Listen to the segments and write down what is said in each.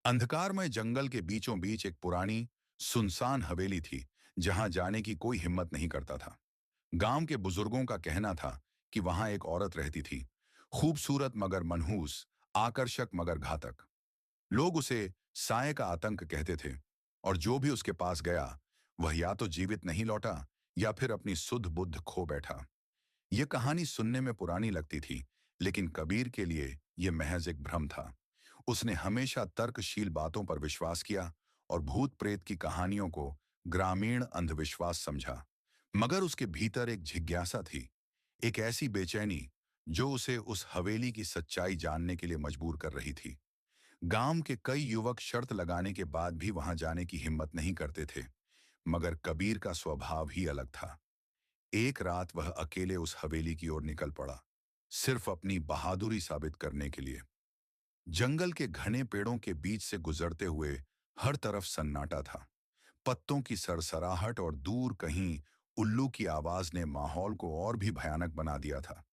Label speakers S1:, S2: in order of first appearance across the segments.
S1: अंधकारमय जंगल के बीचों बीच एक पुरानी सुनसान हवेली थी, जहां जाने की कोई हिम्मत नहीं करता था। गांव के बुजुर्गों का कहना था कि वहां एक औरत रहती थी, खूबसूरत मगर मनहूस, आकर्षक मगर घातक। लोग उसे साय का आतंक कहते थे, और जो भी उसके पास गया वह या तो जीवित नहीं लौटा या फिर अपनी सुध बुद्ध खो बैठा। यह कहानी सुनने में पुरानी लगती थी, लेकिन कबीर के लिए यह महज एक भ्रम था। उसने हमेशा तर्कशील बातों पर विश्वास किया और भूत प्रेत की कहानियों को ग्रामीण अंधविश्वास समझा। मगर उसके भीतर एक जिज्ञासा थी, एक ऐसी बेचैनी जो उसे उस हवेली की सच्चाई जानने के लिए मजबूर कर रही थी। गांव के कई युवक शर्त लगाने के बाद भी वहां जाने की हिम्मत नहीं करते थे, मगर कबीर का स्वभाव ही अलग था। एक रात वह अकेले उस हवेली की ओर निकल पड़ा, सिर्फ अपनी बहादुरी साबित करने के लिए। जंगल के घने पेड़ों के बीच से गुजरते हुए हर तरफ सन्नाटा था। पत्तों की सरसराहट और दूर कहीं उल्लू की आवाज ने माहौल को और भी भयानक बना दिया था।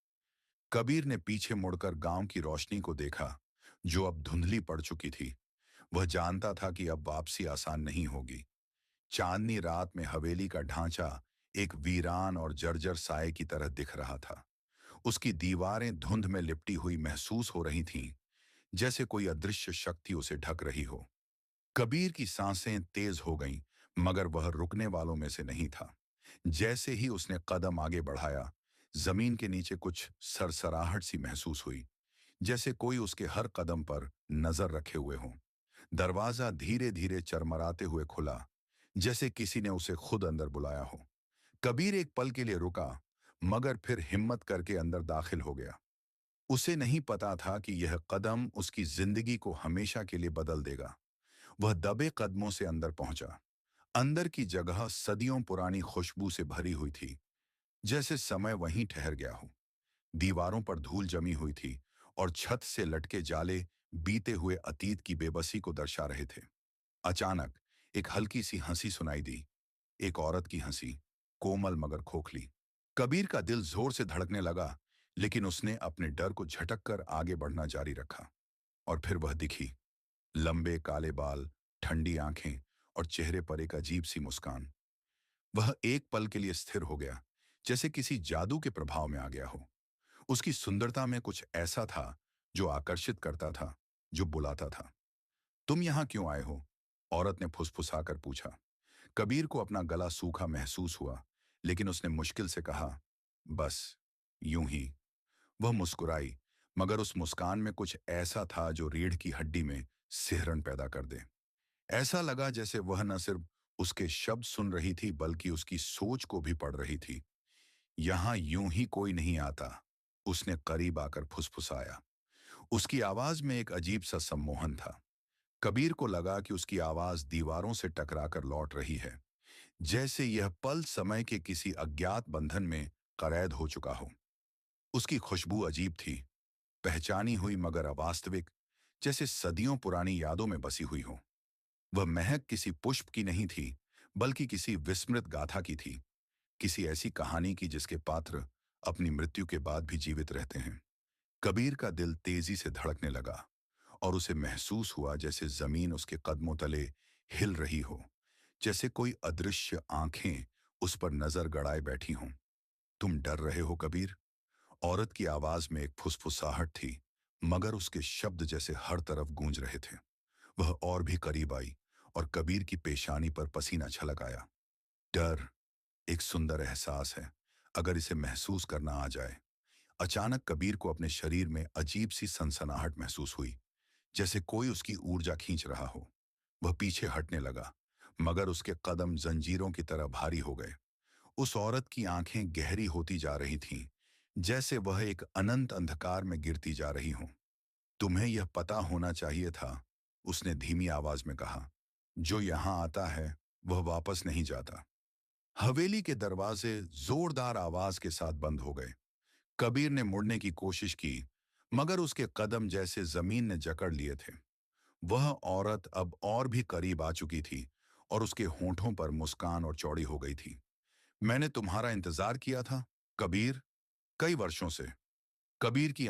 S1: कबीर ने पीछे मुड़कर गांव की रोशनी को देखा, जो अब धुंधली पड़ चुकी थी। वह जानता था कि अब वापसी आसान नहीं होगी। चांदनी रात में हवेली का ढांचा एक वीरान और जर्जर साए की तरह दिख रहा था। उसकी दीवारें धुंध में लिपटी हुई महसूस हो रही थीं, जैसे कोई अदृश्य शक्ति उसे ढक रही हो। कबीर की सांसें तेज हो गईं, मगर वह रुकने वालों में से नहीं था। जैसे ही उसने कदम आगे बढ़ाया, जमीन के नीचे कुछ सरसराहट सी महसूस हुई, जैसे कोई उसके हर कदम पर नजर रखे हुए हो। दरवाजा धीरे धीरे चरमराते हुए खुला, जैसे किसी ने उसे खुद अंदर बुलाया हो। कबीर एक पल के लिए रुका, मगर फिर हिम्मत करके अंदर दाखिल हो गया। उसे नहीं पता था कि यह कदम उसकी जिंदगी को हमेशा के लिए बदल देगा। वह दबे कदमों से अंदर पहुंचा। अंदर की जगह सदियों पुरानी खुशबू से भरी हुई थी, जैसे समय वहीं ठहर गया हो। दीवारों पर धूल जमी हुई थी और छत से लटके जाले बीते हुए अतीत की बेबसी को दर्शा रहे थे। अचानक एक हल्की सी हंसी सुनाई दी, एक औरत की हंसी, कोमल मगर खोखली। कबीर का दिल जोर से धड़कने लगा, लेकिन उसने अपने डर को झटक कर आगे बढ़ना जारी रखा। और फिर वह दिखी, लंबे काले बाल, ठंडी आंखें और चेहरे पर एक अजीब सी मुस्कान। वह एक पल के लिए स्थिर हो गया, जैसे किसी जादू के प्रभाव में आ गया हो। उसकी सुंदरता में कुछ ऐसा था जो आकर्षित करता था, जो बुलाता था। तुम यहां क्यों आए हो? औरत ने फुसफुसाकर पूछा। कबीर को अपना गला सूखा महसूस हुआ, लेकिन उसने मुश्किल से कहा, बस यूं ही। वह मुस्कुराई, मगर उस मुस्कान में कुछ ऐसा था जो रीढ़ की हड्डी में सिहरन पैदा कर दे। ऐसा लगा जैसे वह न सिर्फ उसके शब्द सुन रही थी, बल्कि उसकी सोच को भी पढ़ रही थी। यहां यूं ही कोई नहीं आता, उसने करीब आकर फुसफुसाया। उसकी आवाज में एक अजीब सा सम्मोहन था। कबीर को लगा कि उसकी आवाज दीवारों से टकराकर लौट रही है, जैसे यह पल समय के किसी अज्ञात बंधन में कैद हो चुका हो। उसकी खुशबू अजीब थी, पहचानी हुई मगर अवास्तविक, जैसे सदियों पुरानी यादों में बसी हुई हो। वह महक किसी पुष्प की नहीं थी, बल्कि किसी विस्मृत गाथा की थी, किसी ऐसी कहानी की जिसके पात्र अपनी मृत्यु के बाद भी जीवित रहते हैं। कबीर का दिल तेजी से धड़कने लगा, और उसे महसूस हुआ जैसे जमीन उसके कदमों तले हिल रही हो, जैसे कोई अदृश्य आंखें उस पर नजर गड़ाए बैठी हों। तुम डर रहे हो कबीर? औरत की आवाज में एक फुसफुसाहट थी, मगर उसके शब्द जैसे हर तरफ गूंज रहे थे। वह और भी करीब आई, और कबीर की पेशानी पर पसीना छलक आया। डर एक सुंदर एहसास है, अगर इसे महसूस करना आ जाए। अचानक कबीर को अपने शरीर में अजीब सी सनसनाहट महसूस हुई, जैसे कोई उसकी ऊर्जा खींच रहा हो। वह पीछे हटने लगा, मगर उसके कदम जंजीरों की तरह भारी हो गए। उस औरत की आंखें गहरी होती जा रही थीं, जैसे वह एक अनंत अंधकार में गिरती जा रही हो। तुम्हें यह पता होना चाहिए था, उसने धीमी आवाज में कहा। जो यहां आता है वह वापस नहीं जाता। हवेली के दरवाजे जोरदार आवाज के साथ बंद हो गए। कबीर ने मुड़ने की कोशिश की, मगर उसके कदम जैसे जमीन ने जकड़ लिए थे। वह औरत अब और भी करीब आ चुकी थी, और उसके होंठों पर मुस्कान और चौड़ी हो गई थी। मैंने तुम्हारा इंतजार किया था, कबीर, कई वर्षों से। कबीर की